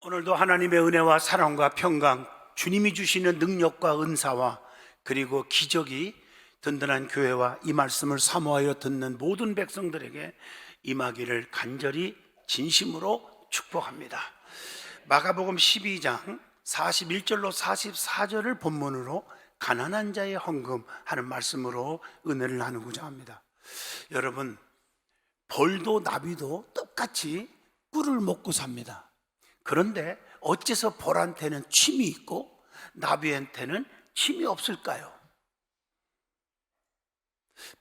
오늘도 하나님의 은혜와 사랑과 평강, 주님이 주시는 능력과 은사와 그리고 기적이 든든한 교회와 이 말씀을 사모하여 듣는 모든 백성들에게 임하기를 간절히 진심으로 축복합니다. 마가복음 12장 41절로 44절을 본문으로 가난한 자의 헌금 하는 말씀으로 은혜를 나누고자 합니다. 여러분, 벌도 나비도 똑같이 꿀을 먹고 삽니다. 그런데 어째서 벌한테는 침이 있고 나비한테는 침이 없을까요?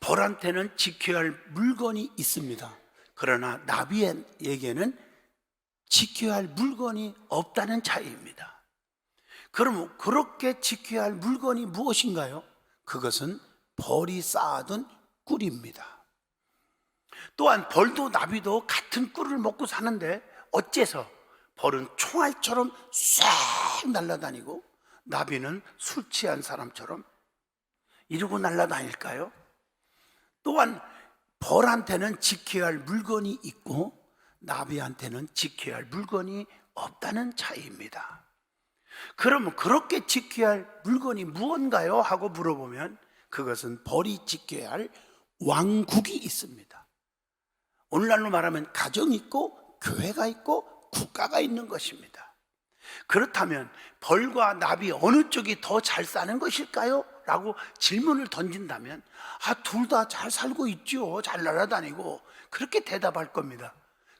벌한테는 지켜야 할 물건이 있습니다. 그러나 나비에게는 지켜야 할 물건이 없다는 차이입니다. 그럼 그렇게 지켜야 할 물건이 무엇인가요? 그것은 벌이 쌓아둔 꿀입니다. 또한 벌도 나비도 같은 꿀을 먹고 사는데 어째서 벌은 총알처럼 싹 날아다니고 나비는 술 취한 사람처럼 이러고 날아다닐까요? 또한 벌한테는 지켜야 할 물건이 있고 나비한테는 지켜야 할 물건이 없다는 차이입니다. 그러면 그렇게 지켜야 할 물건이 무언가요? 하고 물어보면 그것은 벌이 지켜야 할 왕국이 있습니다. 오늘날로 말하면 가정이 있고 교회가 있고 국가가 있는 것입니다. 그렇다면 벌과 나비 어느 쪽이 더 잘 사는 것일까요? 라고 질문을 던진다면 둘 다 잘 살고 있죠. 잘 날아다니고 그렇게 대답할 겁니다.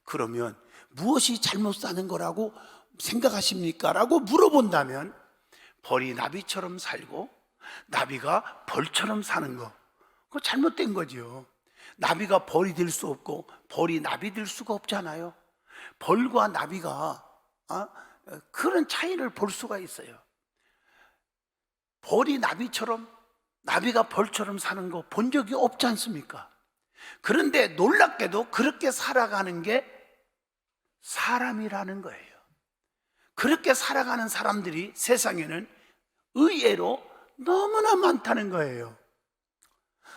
그러면 무엇이 잘못 사는 거라고 생각하십니까? 라고 물어본다면 벌이 나비처럼 살고 나비가 벌처럼 사는 거, 그거 잘못된 거죠. 나비가 벌이 될 수 없고 벌이 나비 될 수가 없잖아요. 벌과 나비가 그런 차이를 볼 수가 있어요. 벌이 나비처럼 나비가 벌처럼 사는 거 본 적이 없지 않습니까? 그런데 놀랍게도 그렇게 살아가는 게 사람이라는 거예요. 그렇게 살아가는 사람들이 세상에는 의외로 너무나 많다는 거예요.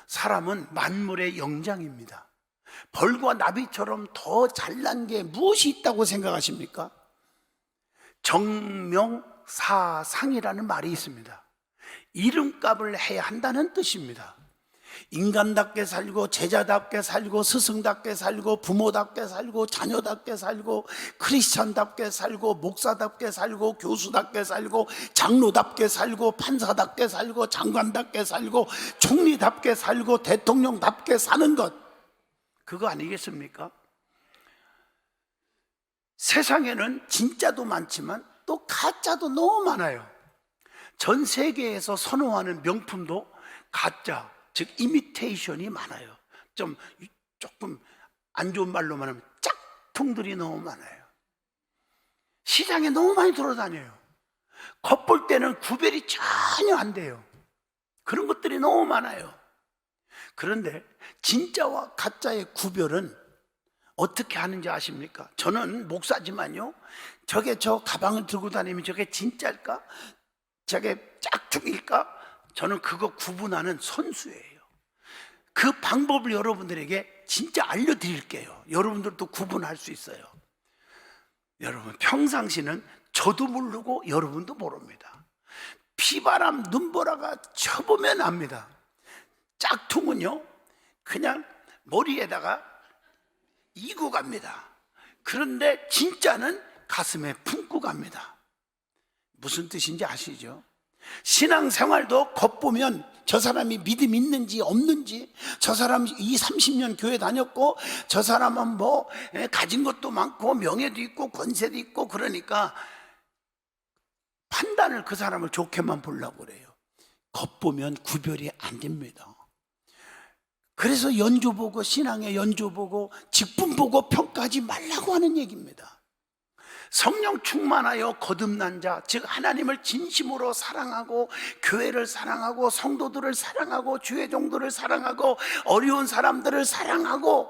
사람은 만물의 영장입니다. 벌과 나비처럼 더 잘난 게 무엇이 있다고 생각하십니까? 정명사상이라는 말이 있습니다. 이름값을 해야 한다는 뜻입니다. 인간답게 살고 제자답게 살고 스승답게 살고 부모답게 살고 자녀답게 살고 크리스찬답게 살고 목사답게 살고 교수답게 살고 장로답게 살고 판사답게 살고 장관답게 살고 총리답게 살고 대통령답게 사는 것, 그거 아니겠습니까? 세상에는 진짜도 많지만 또 가짜도 너무 많아요. 전 세계에서 선호하는 명품도 가짜, 즉 이미테이션이 많아요. 조금 안 좋은 말로 말하면 짝퉁들이 너무 많아요. 시장에 너무 많이 돌아다녀요. 겉볼 때는 구별이 전혀 안 돼요. 그런 것들이 너무 많아요. 그런데 진짜와 가짜의 구별은 어떻게 하는지 아십니까? 저는 목사지만요, 저 가방을 들고 다니면 저게 진짜일까? 저게 짝퉁일까? 저는 그거 구분하는 선수예요. 그 방법을 여러분들에게 진짜 알려드릴게요. 여러분들도 구분할 수 있어요. 여러분, 평상시는 저도 모르고 여러분도 모릅니다. 피바람 눈보라가 쳐보면 압니다. 짝퉁은요, 그냥 머리에다가 이고 갑니다. 그런데 진짜는 가슴에 품고 갑니다. 무슨 뜻인지 아시죠? 신앙생활도 겉보면 저 사람이 믿음 있는지 없는지, 저 사람 30년 교회 다녔고 저 사람은 가진 것도 많고 명예도 있고 권세도 있고 그러니까 판단을 그 사람을 좋게만 보려고 그래요. 겉보면 구별이 안 됩니다. 그래서 연조 보고, 신앙의 연조 보고 직분 보고 평가하지 말라고 하는 얘기입니다. 성령 충만하여 거듭난 자, 즉 하나님을 진심으로 사랑하고 교회를 사랑하고 성도들을 사랑하고 주의 종들을 사랑하고 어려운 사람들을 사랑하고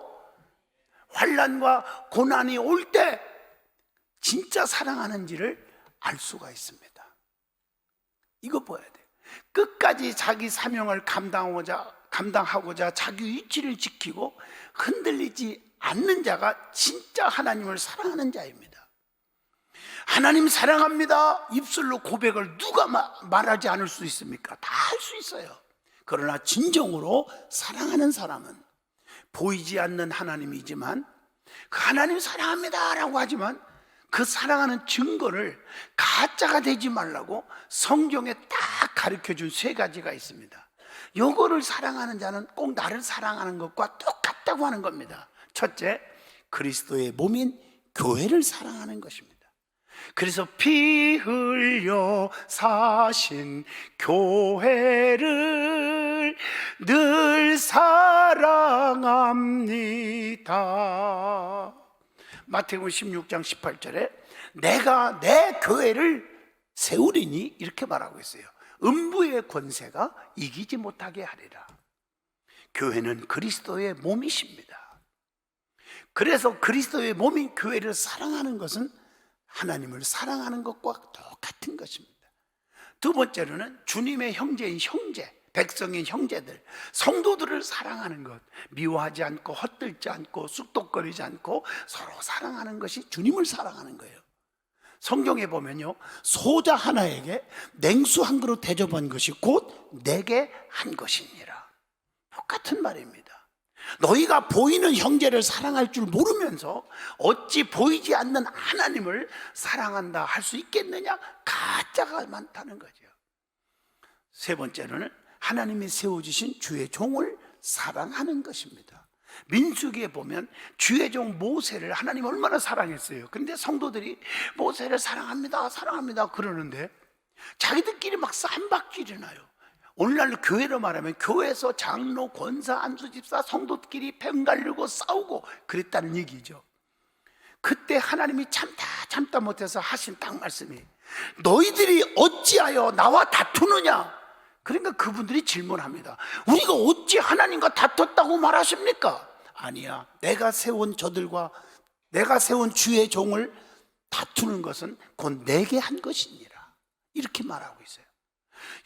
환난과 고난이 올 때 진짜 사랑하는지를 알 수가 있습니다. 이거 봐야 돼. 끝까지 자기 사명을 감당하고자 감당하고자 자기 위치를 지키고 흔들리지 않는 자가 진짜 하나님을 사랑하는 자입니다. 하나님 사랑합니다 입술로 고백을 누가 말하지 않을 수 있습니까? 다 할 수 있어요. 그러나 진정으로 사랑하는 사람은 보이지 않는 하나님이지만 그 하나님 사랑합니다 라고 하지만 그 사랑하는 증거를 가짜가 되지 말라고 성경에 딱 가르쳐준 세 가지가 있습니다. 요거를 사랑하는 자는 꼭 나를 사랑하는 것과 똑같다고 하는 겁니다. 첫째, 그리스도의 몸인 교회를 사랑하는 것입니다. 그래서 피 흘려 사신 교회를 늘 사랑합니다. 마태복음 16장 18절에 내가 내 교회를 세우리니 이렇게 말하고 있어요. 음부의 권세가 이기지 못하게 하리라. 교회는 그리스도의 몸이십니다. 그래서 그리스도의 몸인 교회를 사랑하는 것은 하나님을 사랑하는 것과 똑같은 것입니다. 두 번째로는 주님의 형제인 형제, 백성인 형제들, 성도들을 사랑하는 것, 미워하지 않고 헛들지 않고 쑥덕거리지 않고 서로 사랑하는 것이 주님을 사랑하는 거예요. 성경에 보면요, 소자 하나에게 냉수 한 그릇 대접한 것이 곧 내게 한 것이니라. 똑같은 말입니다. 너희가 보이는 형제를 사랑할 줄 모르면서 어찌 보이지 않는 하나님을 사랑한다 할 수 있겠느냐? 가짜가 많다는 거죠. 세 번째로는 하나님이 세워주신 주의 종을 사랑하는 것입니다. 민수기에 보면 주의 종 모세를 하나님 얼마나 사랑했어요. 그런데 성도들이 모세를 사랑합니다 사랑합니다 그러는데 자기들끼리 막 쌈박질이 나요. 오늘날 교회로 말하면 교회에서 장로, 권사, 안수집사, 성도끼리 편 갈리고 싸우고 그랬다는 얘기죠. 그때 하나님이 참다 못해서 하신 딱 말씀이 너희들이 어찌하여 나와 다투느냐? 그러니까 그분들이 질문합니다. 우리가 어찌 하나님과 다퉜다고 말하십니까? 아니야, 내가 세운 저들과 내가 세운 주의 종을 다투는 것은 곧 내게 한 것이니라. 이렇게 말하고 있어요.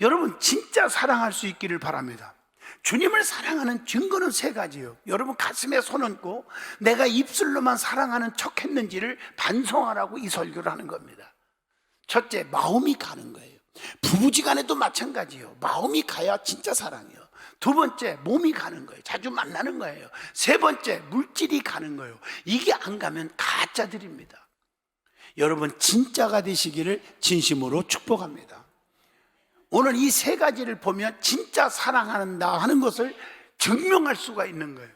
여러분 진짜 사랑할 수 있기를 바랍니다. 주님을 사랑하는 증거는 세 가지예요. 여러분 가슴에 손 얹고 내가 입술로만 사랑하는 척 했는지를 반성하라고 이 설교를 하는 겁니다. 첫째, 마음이 가는 거예요. 부부지간에도 마찬가지예요. 마음이 가야 진짜 사랑이에요. 두 번째, 몸이 가는 거예요. 자주 만나는 거예요. 세 번째, 물질이 가는 거예요. 이게 안 가면 가짜들입니다. 여러분 진짜가 되시기를 진심으로 축복합니다. 오늘 이 세 가지를 보면 진짜 사랑한다 하는 것을 증명할 수가 있는 거예요.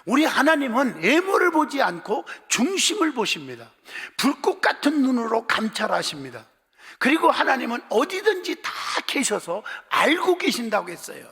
우리 하나님은 외모를 보지 않고 중심을 보십니다. 불꽃 같은 눈으로 감찰하십니다. 그리고 하나님은 어디든지 다 계셔서 알고 계신다고 했어요.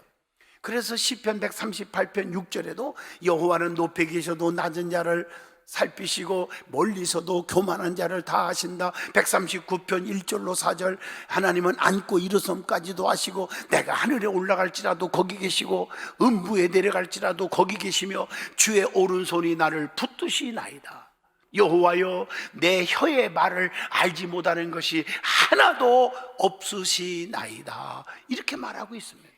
그래서 시편 138편 6절에도 여호와는 높이 계셔도 낮은 자를 살피시고 멀리서도 교만한 자를 다 아신다. 139편 1절로 4절 하나님은 앉고 일어섬까지도 아시고 내가 하늘에 올라갈지라도 거기 계시고 음부에 내려갈지라도 거기 계시며 주의 오른손이 나를 붙드시나이다. 여호와여 내 혀의 말을 알지 못하는 것이 하나도 없으시나이다. 이렇게 말하고 있습니다.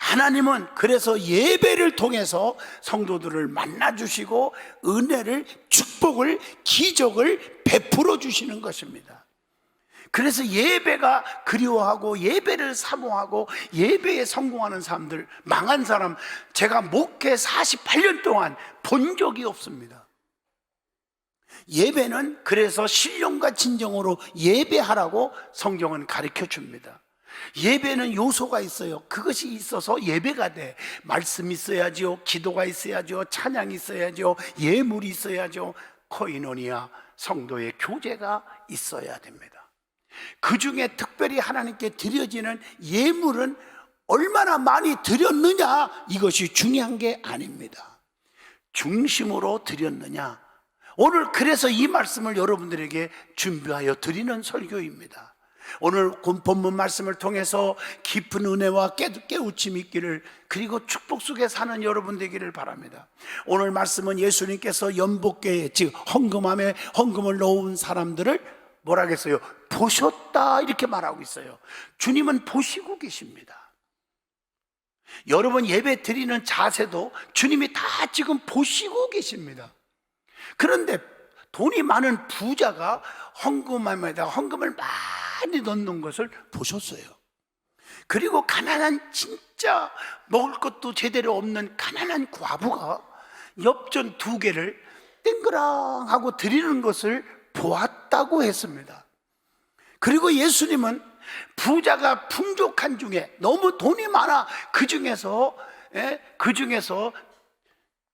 하나님은 그래서 예배를 통해서 성도들을 만나주시고 은혜를, 축복을, 기적을 베풀어 주시는 것입니다. 그래서 예배가 그리워하고 예배를 사모하고 예배에 성공하는 사람들, 망한 사람 제가 목회 48년 동안 본 적이 없습니다. 예배는 그래서 신령과 진정으로 예배하라고 성경은 가르쳐 줍니다. 예배는 요소가 있어요. 그것이 있어서 예배가 돼. 말씀이 있어야죠, 기도가 있어야죠, 찬양이 있어야죠, 예물이 있어야죠, 코이노니아 성도의 교제가 있어야 됩니다. 그 중에 특별히 하나님께 드려지는 예물은 얼마나 많이 드렸느냐, 이것이 중요한 게 아닙니다. 중심으로 드렸느냐. 오늘 그래서 이 말씀을 여러분들에게 준비하여 드리는 설교입니다. 오늘 본문 말씀을 통해서 깊은 은혜와 깨우침이 있기를, 그리고 축복 속에 사는 여러분 되기를 바랍니다. 오늘 말씀은 예수님께서 연복계에, 즉 헌금함에 헌금을 넣은 사람들을 뭐라 했어요? 보셨다, 이렇게 말하고 있어요. 주님은 보시고 계십니다. 여러분 예배 드리는 자세도 주님이 다 지금 보시고 계십니다. 그런데 돈이 많은 부자가 헌금함에다 헌금을 많이 넣는 것을 보셨어요. 그리고 가난한, 진짜 먹을 것도 제대로 없는 가난한 과부가 엽전 2개를 땡그랑하고 드리는 것을 보았다고 했습니다. 그리고 예수님은 부자가 풍족한 중에, 너무 돈이 많아 그 중에서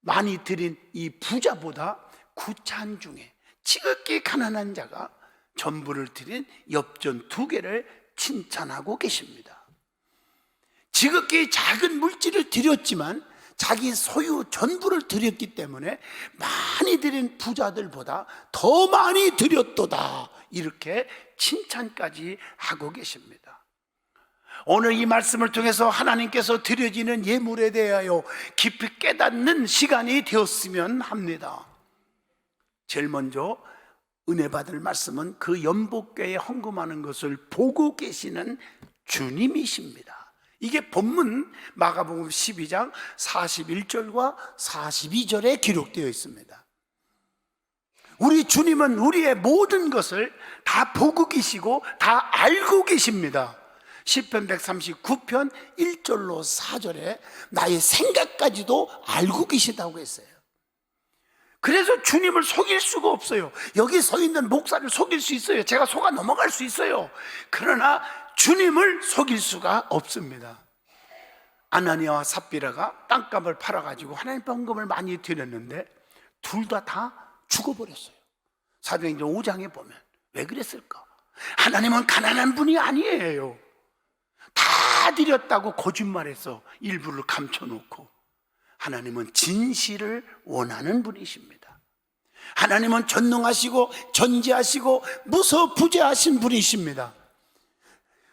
많이 드린 이 부자보다 구찬 중에 지극히 가난한 자가 전부를 드린 엽전 2개를 칭찬하고 계십니다. 지극히 작은 물질을 드렸지만 자기 소유 전부를 드렸기 때문에 많이 드린 부자들보다 더 많이 드렸도다, 이렇게 칭찬까지 하고 계십니다. 오늘 이 말씀을 통해서 하나님께서 드려지는 예물에 대하여 깊이 깨닫는 시간이 되었으면 합니다. 제일 먼저 은혜 받을 말씀은 그 연복궤에 헌금하는 것을 보고 계시는 주님이십니다. 이게 본문 마가복음 12장 41절과 42절에 기록되어 있습니다. 우리 주님은 우리의 모든 것을 다 보고 계시고 다 알고 계십니다. 시편 139편 1절로 4절에 나의 생각까지도 알고 계시다고 했어요. 그래서 주님을 속일 수가 없어요. 여기 서 있는 목사를 속일 수 있어요. 제가 속아 넘어갈 수 있어요. 그러나 주님을 속일 수가 없습니다. 아나니아와 삽비라가 땅값을 팔아가지고 하나님 헌금을 많이 드렸는데 둘 다 죽어버렸어요. 사도행전 5장에 보면 왜 그랬을까? 하나님은 가난한 분이 아니에요. 다 드렸다고 거짓말해서 일부를 감춰놓고, 하나님은 진실을 원하는 분이십니다. 하나님은 전능하시고 전지하시고 무소부재하신 분이십니다.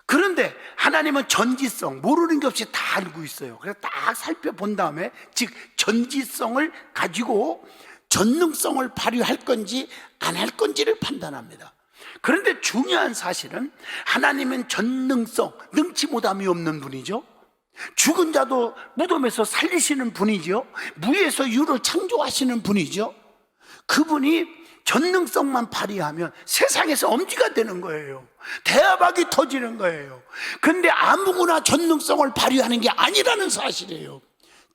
그런데 하나님은 전지성, 모르는 게 없이 다 알고 있어요. 그래서 딱 살펴본 다음에, 즉 전지성을 가지고 전능성을 발휘할 건지 안 할 건지를 판단합니다. 그런데 중요한 사실은 하나님은 전능성, 능치 못함이 없는 분이죠. 죽은 자도 무덤에서 살리시는 분이죠. 무에서 유를 창조하시는 분이죠. 그분이 전능성만 발휘하면 세상에서 엄지가 되는 거예요. 대합이 터지는 거예요. 그런데 아무거나 전능성을 발휘하는 게 아니라는 사실이에요.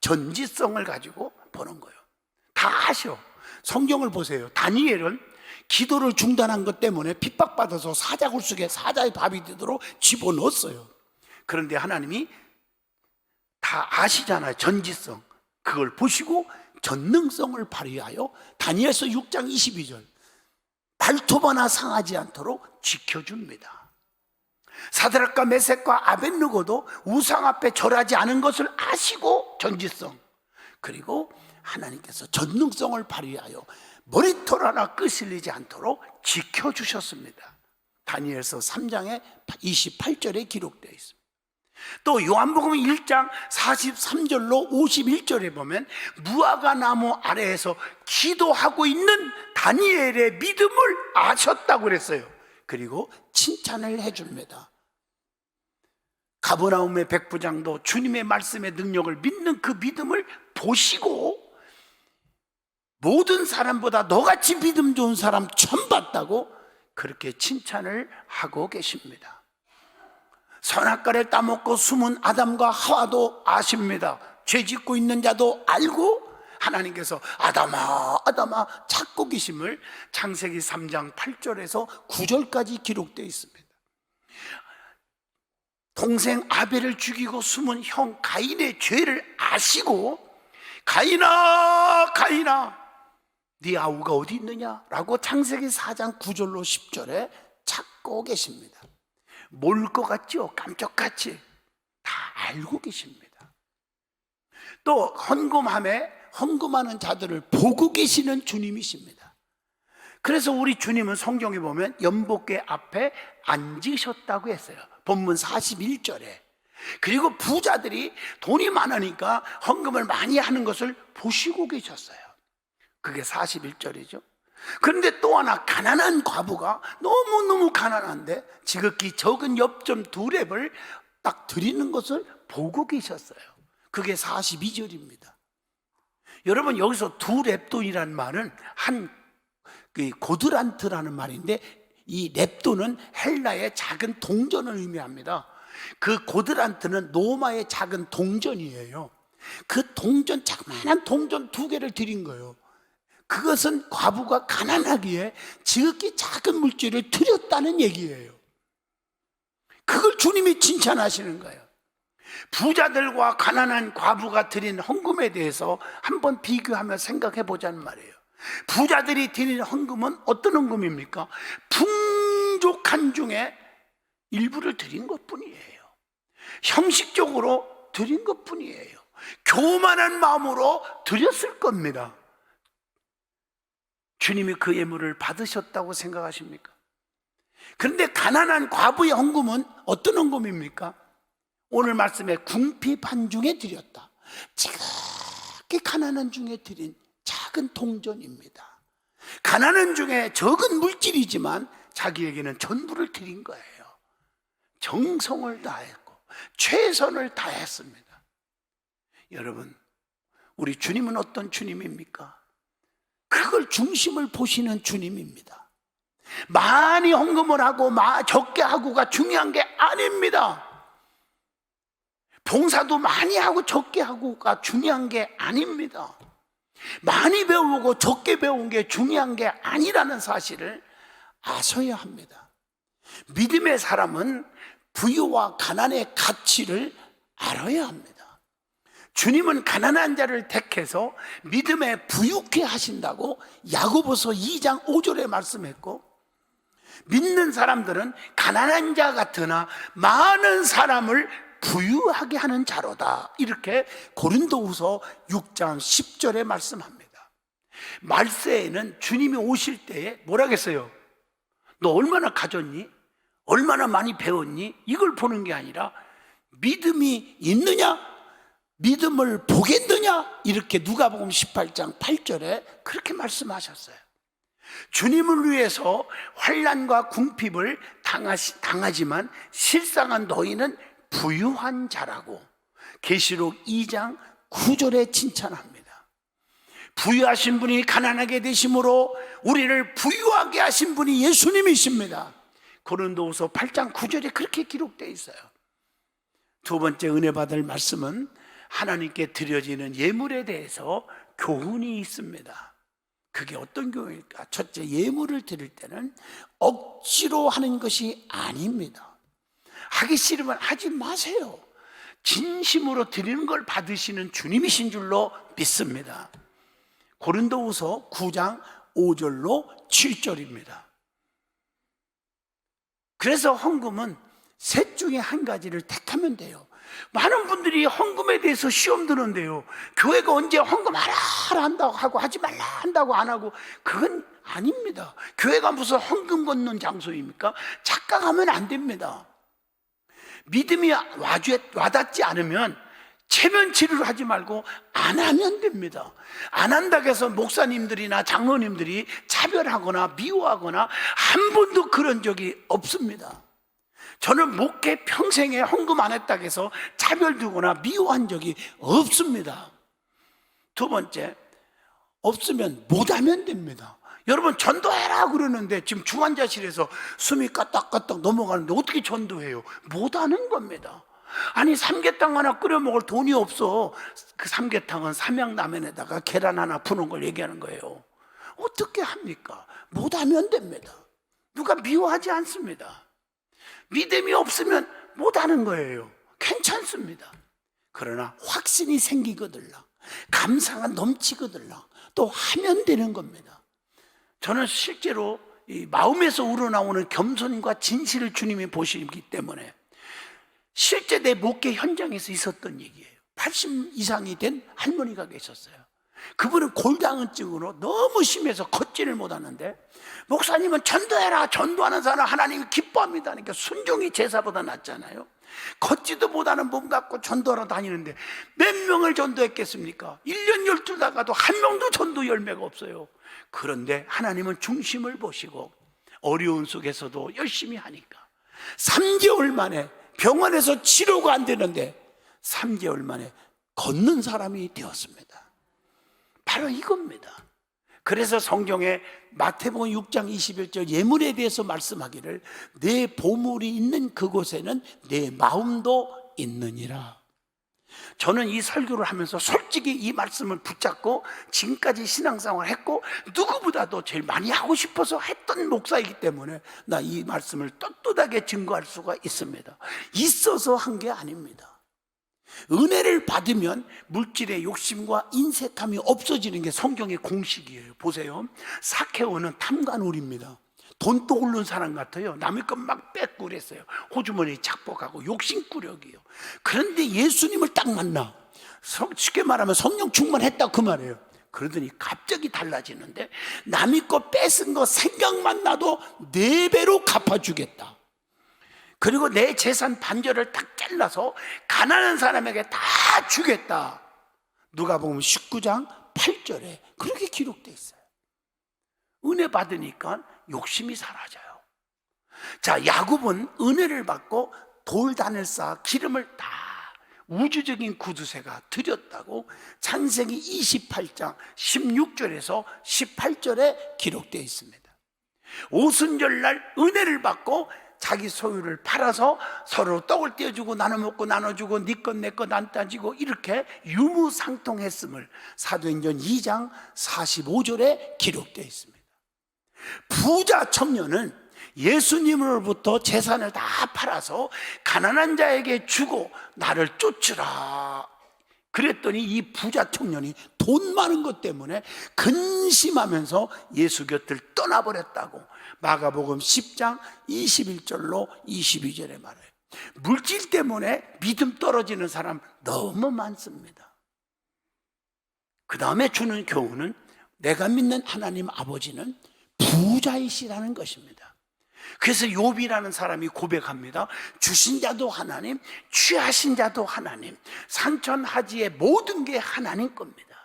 전지성을 가지고 보는 거예요. 다 아셔. 성경을 보세요. 다니엘은 기도를 중단한 것 때문에 핍박받아서 사자굴 속에 사자의 밥이 되도록 집어넣었어요. 그런데 하나님이 다 아시잖아요. 전지성. 그걸 보시고 전능성을 발휘하여 다니엘서 6장 22절 발톱 하나 상하지 않도록 지켜줍니다. 사드락과 메섹과 아벳느고도 우상 앞에 절하지 않은 것을 아시고 전지성, 그리고 하나님께서 전능성을 발휘하여 머리털 하나 끄실리지 않도록 지켜주셨습니다. 다니엘서 3장의 28절에 기록되어 있습니다. 또 요한복음 1장 43절로 51절에 보면 무화과 나무 아래에서 기도하고 있는 다니엘의 믿음을 아셨다고 그랬어요. 그리고 칭찬을 해줍니다. 가버나움의 백부장도 주님의 말씀의 능력을 믿는 그 믿음을 보시고 모든 사람보다 너같이 믿음 좋은 사람 처음 봤다고 그렇게 칭찬을 하고 계십니다. 선악과를 따먹고 숨은 아담과 하와도 아십니다. 죄 짓고 있는 자도 알고 하나님께서 아담아 아담아 찾고 계심을 창세기 3장 8절에서 9절까지 기록되어 있습니다. 동생 아벨을 죽이고 숨은 형 가인의 죄를 아시고 가인아 가인아 네 아우가 어디 있느냐 라고 창세기 4장 9절로 10절에 찾고 계십니다. 모를 것 같죠? 깜짝같이 다 알고 계십니다. 또 헌금하는 자들을 보고 계시는 주님이십니다. 그래서 우리 주님은 성경에 보면 연복궤 앞에 앉으셨다고 했어요. 본문 41절에. 그리고 부자들이 돈이 많으니까 헌금을 많이 하는 것을 보시고 계셨어요. 그게 41절이죠. 그런데 또 하나 가난한 과부가 너무너무 가난한데 지극히 적은 엽전 2렙을 딱 드리는 것을 보고 계셨어요. 그게 42절입니다. 여러분, 여기서 두 렙돈이라는 말은 고드란트라는 말인데, 이 렙돈은 헬라의 작은 동전을 의미합니다. 그 고드란트는 로마의 작은 동전이에요. 그 동전, 자그마한 동전 2개를 드린 거예요. 그것은 과부가 가난하기에 지극히 작은 물질을 드렸다는 얘기예요. 그걸 주님이 칭찬하시는 거예요. 부자들과 가난한 과부가 드린 헌금에 대해서 한번 비교하며 생각해 보자는 말이에요. 부자들이 드린 헌금은 어떤 헌금입니까? 풍족한 중에 일부를 드린 것뿐이에요. 형식적으로 드린 것뿐이에요. 교만한 마음으로 드렸을 겁니다. 주님이 그 예물을 받으셨다고 생각하십니까? 그런데 가난한 과부의 헌금은 어떤 헌금입니까? 오늘 말씀에 궁핍한 중에 드렸다. 지극히 가난한 중에 드린 작은 동전입니다. 가난한 중에 적은 물질이지만 자기에게는 전부를 드린 거예요. 정성을 다했고 최선을 다했습니다. 여러분, 우리 주님은 어떤 주님입니까? 그걸 중심을 보시는 주님입니다. 많이 헌금을 하고 적게 하고가 중요한 게 아닙니다. 봉사도 많이 하고 적게 하고가 중요한 게 아닙니다. 많이 배우고 적게 배운 게 중요한 게 아니라는 사실을 아셔야 합니다. 믿음의 사람은 부유와 가난의 가치를 알아야 합니다. 주님은 가난한 자를 택해서 믿음에 부유케 하신다고 야고보서 2장 5절에 말씀했고, 믿는 사람들은 가난한 자 같으나 많은 사람을 부유하게 하는 자로다, 이렇게 고린도후서 6장 10절에 말씀합니다. 말세에는 주님이 오실 때에 뭐라 했어요? 너 얼마나 가졌니? 얼마나 많이 배웠니? 이걸 보는 게 아니라 믿음이 있느냐? 믿음을 보겠느냐? 이렇게 누가복음 18장 8절에 그렇게 말씀하셨어요. 주님을 위해서 환난과 궁핍을 당하지만 실상은 너희는 부유한 자라고 계시록 2장 9절에 칭찬합니다. 부유하신 분이 가난하게 되심으로 우리를 부유하게 하신 분이 예수님이십니다. 고린도후서 8장 9절에 그렇게 기록되어 있어요. 두 번째 은혜 받을 말씀은 하나님께 드려지는 예물에 대해서 교훈이 있습니다. 그게 어떤 교훈일까? 첫째, 예물을 드릴 때는 억지로 하는 것이 아닙니다. 하기 싫으면 하지 마세요. 진심으로 드리는 걸 받으시는 주님이신 줄로 믿습니다. 고린도후서 9장 5절로 7절입니다. 그래서 헌금은 셋 중에 한 가지를 택하면 돼요. 많은 분들이 헌금에 대해서 시험 드는데요, 교회가 언제 헌금하라 한다고 하고 하지 말라 한다고 안 하고, 그건 아닙니다. 교회가 무슨 헌금 걷는 장소입니까? 착각하면 안 됩니다. 믿음이 와닿지 않으면 체면치료를 하지 말고 안 하면 됩니다. 안 한다고 해서 목사님들이나 장로님들이 차별하거나 미워하거나 한 번도 그런 적이 없습니다. 저는 목회 평생에 헌금 안 했다고 해서 차별두거나 미워한 적이 없습니다. 두 번째, 없으면 못하면 됩니다. 여러분, 전도해라 그러는데 지금 중환자실에서 숨이 까딱까딱 넘어가는데 어떻게 전도해요? 못하는 겁니다. 아니, 삼계탕 하나 끓여 먹을 돈이 없어. 그 삼계탕은 삼양라면에다가 계란 하나 푸는 걸 얘기하는 거예요. 어떻게 합니까? 못하면 됩니다. 누가 미워하지 않습니다. 믿음이 없으면 못하는 거예요. 괜찮습니다. 그러나 확신이 생기거들라, 감사가 넘치거들라, 또 하면 되는 겁니다. 저는 실제로 이 마음에서 우러나오는 겸손과 진실을 주님이 보시기 때문에 실제 내 목회 현장에서 있었던 얘기예요. 80 이상이 된 할머니가 계셨어요. 그분은 골다공증으로 너무 심해서 걷지를 못하는데, 목사님은 전도해라, 전도하는 사람 하나님이 기뻐합니다. 그러니까 순종이 제사보다 낫잖아요. 걷지도 못하는 몸 갖고 전도하러 다니는데 몇 명을 전도했겠습니까? 1년 12달 다가도 한 명도 전도 열매가 없어요. 그런데 하나님은 중심을 보시고 어려운 속에서도 열심히 하니까 3개월 만에, 병원에서 치료가 안 되는데 3개월 만에 걷는 사람이 되었습니다. 바로 이겁니다. 그래서 성경에 마태복음 6장 21절 예물에 대해서 말씀하기를 내 보물이 있는 그곳에는 내 마음도 있느니라. 저는 이 설교를 하면서 솔직히 이 말씀을 붙잡고 지금까지 신앙생활을 했고 누구보다도 제일 많이 하고 싶어서 했던 목사이기 때문에 나 이 말씀을 떳떳하게 증거할 수가 있습니다. 있어서 한 게 아닙니다. 은혜를 받으면 물질의 욕심과 인색함이 없어지는 게 성경의 공식이에요. 보세요. 사케오는 탐관오리입니다. 돈 떠오르는 사람 같아요. 남의 것 막 뺏고 그랬어요. 호주머니 착복하고 욕심꾸러기요. 그런데 예수님을 딱 만나, 쉽게 말하면 성령 충만했다 그 말이에요. 그러더니 갑자기 달라지는데 남의 거 뺏은 거 생각만 나도 4배로 갚아주겠다. 그리고 내 재산 반절을 딱 잘라서 가난한 사람에게 다 주겠다. 누가복음 19장 8절에 그렇게 기록되어 있어요. 은혜 받으니까 욕심이 사라져요. 자, 야곱은 은혜를 받고 돌단을 쌓아 기름을 다 우주적인 구두쇠가 드렸다고 창세기 28장 16절에서 18절에 기록되어 있습니다. 오순절날 은혜를 받고 자기 소유를 팔아서 서로 떡을 떼어주고 나눠 먹고 나눠주고 네 것 내 것 안 따지고 이렇게 유무상통했음을 사도행전 2장 45절에 기록되어 있습니다. 부자 청년은 예수님으로부터 재산을 다 팔아서 가난한 자에게 주고 나를 쫓으라. 그랬더니 이 부자 청년이 돈 많은 것 때문에 근심하면서 예수 곁을 떠나버렸다고 마가복음 10장 21절로 22절에 말해요. 물질 때문에 믿음 떨어지는 사람 너무 많습니다. 그 다음에 주는 교훈은 내가 믿는 하나님 아버지는 부자이시라는 것입니다. 그래서 욥이라는 사람이 고백합니다. 주신 자도 하나님, 취하신 자도 하나님, 산천하지의 모든 게 하나님 겁니다.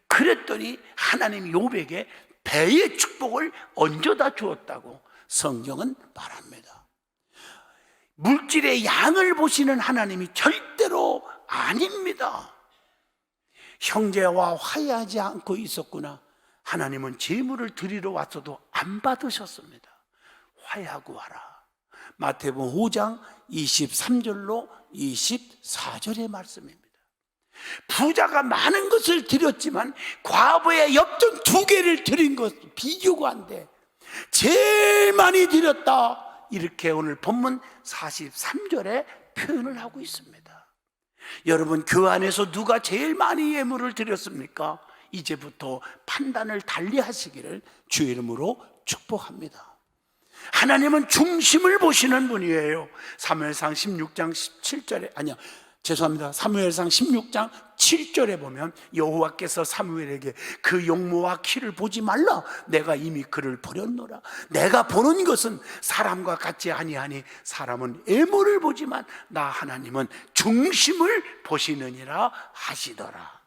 그랬더니 하나님 욥에게 배의 축복을 얹어다 주었다고 성경은 말합니다. 물질의 양을 보시는 하나님이 절대로 아닙니다. 형제와 화해하지 않고 있었구나. 하나님은 제물을 드리러 왔어도 안 받으셨습니다. 화해하고 와라. 마태복음 5장 23절로 24절의 말씀입니다. 부자가 많은 것을 드렸지만 과부의 엽전 2개를 드린 것 비교가 안 돼. 제일 많이 드렸다. 이렇게 오늘 본문 43절에 표현을 하고 있습니다. 여러분, 그 안에서 누가 제일 많이 예물을 드렸습니까? 이제부터 판단을 달리 하시기를 주의 이름으로 축복합니다. 하나님은 중심을 보시는 분이에요. 사무엘상 16장 17절에 사무엘상 16장 7절에 보면 여호와께서 사무엘에게 그 용모와 키를 보지 말라. 내가 이미 그를 버렸노라. 내가 보는 것은 사람과 같지 아니하니 사람은 애모를 보지만 나 하나님은 중심을 보시느니라 하시더라.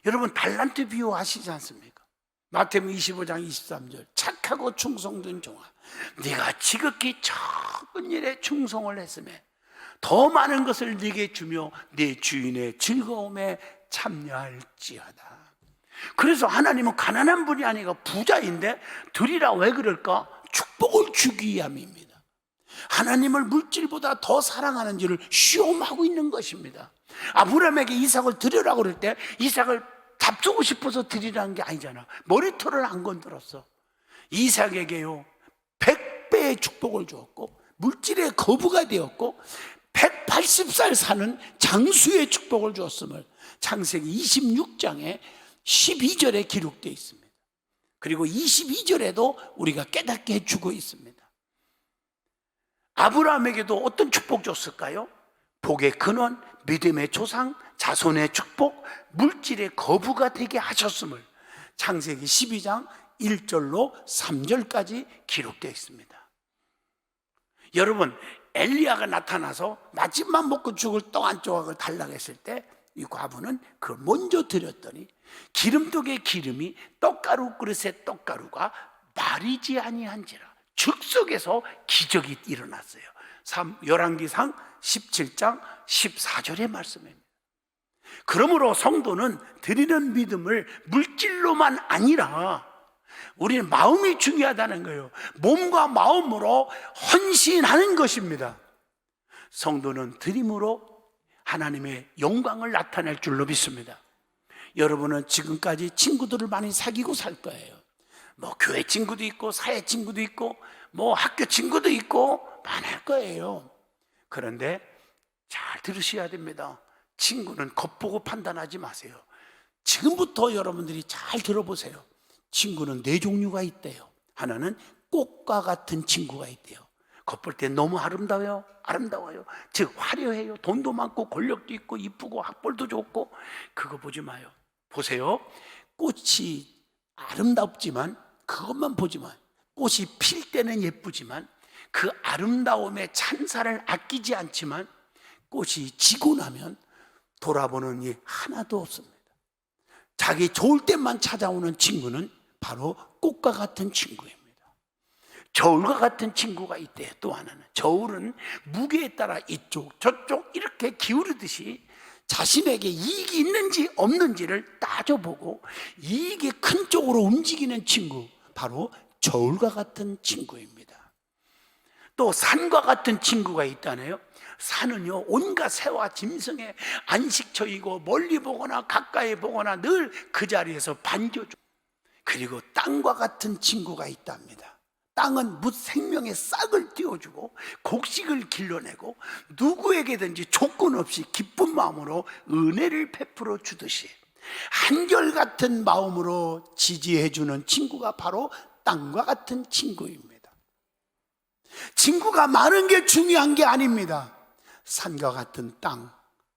여러분, 달란트 비유 아시지 않습니까? 마태복음 25장 23절 착하고 충성된 종아, 네가 지극히 적은 일에 충성을 했으면 더 많은 것을 네게 주며 네 주인의 즐거움에 참여할지어다. 그래서 하나님은 가난한 분이 아니라 부자인데 드리라. 왜 그럴까? 축복을 주기 위함입니다. 하나님을 물질보다 더 사랑하는 줄을 시험하고 있는 것입니다. 아브라함에게 이삭을 드리라고 그럴 때 이삭을 잡수고 싶어서 드리라는 게 아니잖아. 머리털을 안 건드렸어. 이삭에게요 100배의 축복을 주었고 물질의 거부가 되었고 180살 사는 장수의 축복을 주었음을 창세기 26장에 12절에 기록되어 있습니다. 그리고 22절에도 우리가 깨닫게 해주고 있습니다. 아브라함에게도 어떤 축복 줬을까요? 복의 근원, 믿음의 조상, 자손의 축복, 물질의 거부가 되게 하셨음을 창세기 12장 1절로 3절까지 기록되어 있습니다. 여러분, 엘리야가 나타나서 마침만 먹고 죽을 떡 한 조각을 달라고 했을 때 이 과부는 그걸 먼저 드렸더니 기름독의 기름이 떡가루 그릇의 떡가루가 마르지 아니한지라 즉석에서 기적이 일어났어요. 열왕기상 17장 14절의 말씀입니다. 그러므로 성도는 드리는 믿음을 물질로만 아니라 우리는 마음이 중요하다는 거예요. 몸과 마음으로 헌신하는 것입니다. 성도는 드림으로 하나님의 영광을 나타낼 줄로 믿습니다. 여러분은 지금까지 친구들을 많이 사귀고 살 거예요. 뭐 교회 친구도 있고 사회 친구도 있고 뭐 학교 친구도 있고 많을 거예요. 그런데 잘 들으셔야 됩니다. 친구는 겉보고 판단하지 마세요. 지금부터 여러분들이 잘 들어보세요. 친구는 네 종류가 있대요. 하나는 꽃과 같은 친구가 있대요. 겉볼 때 너무 아름다워요. 즉 화려해요. 돈도 많고 권력도 있고 이쁘고 학벌도 좋고. 그거 보지 마요. 보세요. 꽃이 아름답지만 그것만 보지 마요. 꽃이 필 때는 예쁘지만 그 아름다움의 찬사를 아끼지 않지만 꽃이 지고 나면 돌아보는 이 하나도 없습니다. 자기 좋을 때만 찾아오는 친구는 바로 꽃과 같은 친구입니다. 저울과 같은 친구가 있대요. 또 하나는 저울은 무게에 따라 이쪽 저쪽 이렇게 기울이듯이 자신에게 이익이 있는지 없는지를 따져보고 이익이 큰 쪽으로 움직이는 친구, 바로 저울과 같은 친구입니다. 또 산과 같은 친구가 있다네요. 산은요, 온갖 새와 짐승의 안식처이고 멀리 보거나 가까이 보거나 늘 그 자리에서 반겨줘. 그리고 땅과 같은 친구가 있답니다. 땅은 무 생명의 싹을 띄워주고 곡식을 길러내고 누구에게든지 조건 없이 기쁜 마음으로 은혜를 베풀어 주듯이 한결같은 마음으로 지지해주는 친구가 바로 땅과 같은 친구입니다. 친구가 많은 게 중요한 게 아닙니다. 산과 같은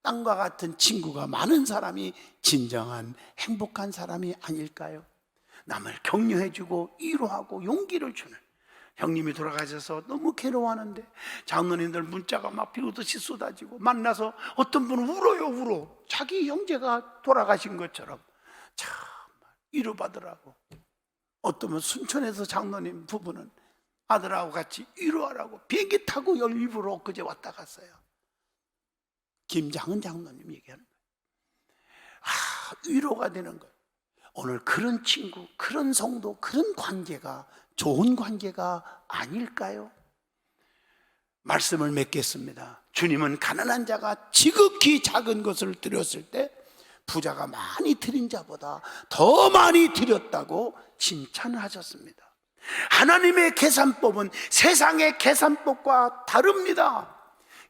땅과 같은 친구가 많은 사람이 진정한 행복한 사람이 아닐까요? 남을 격려해주고 위로하고 용기를 주는, 형님이 돌아가셔서 너무 괴로워하는데 장로님들 문자가 막 비오듯이 쏟아지고 만나서 어떤 분은 울어. 자기 형제가 돌아가신 것처럼 참 위로받으라고. 어떤 분 순천에서 장로님 부부는 아들하고 같이 위로하라고 비행기 타고 일부러 엊그제 왔다 갔어요. 김장은 장로님 얘기하는 거예요. 위로가 되는 거예요. 오늘 그런 친구, 그런 성도, 그런 관계가 좋은 관계가 아닐까요? 말씀을 맺겠습니다. 주님은 가난한 자가 지극히 작은 것을 드렸을 때 부자가 많이 드린 자보다 더 많이 드렸다고 칭찬하셨습니다. 하나님의 계산법은 세상의 계산법과 다릅니다.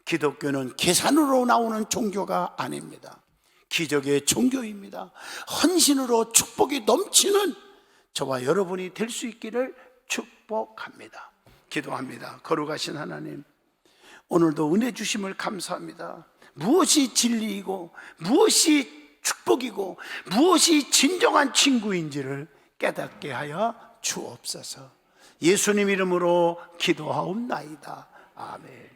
기독교는 계산으로 나오는 종교가 아닙니다. 기적의 종교입니다. 헌신으로 축복이 넘치는 저와 여러분이 될 수 있기를 축복합니다. 기도합니다. 거룩하신 하나님, 오늘도 은혜 주심을 감사합니다. 무엇이 진리이고 무엇이 축복이고 무엇이 진정한 친구인지를 깨닫게 하여 주옵소서. 예수님 이름으로 기도하옵나이다. 아멘.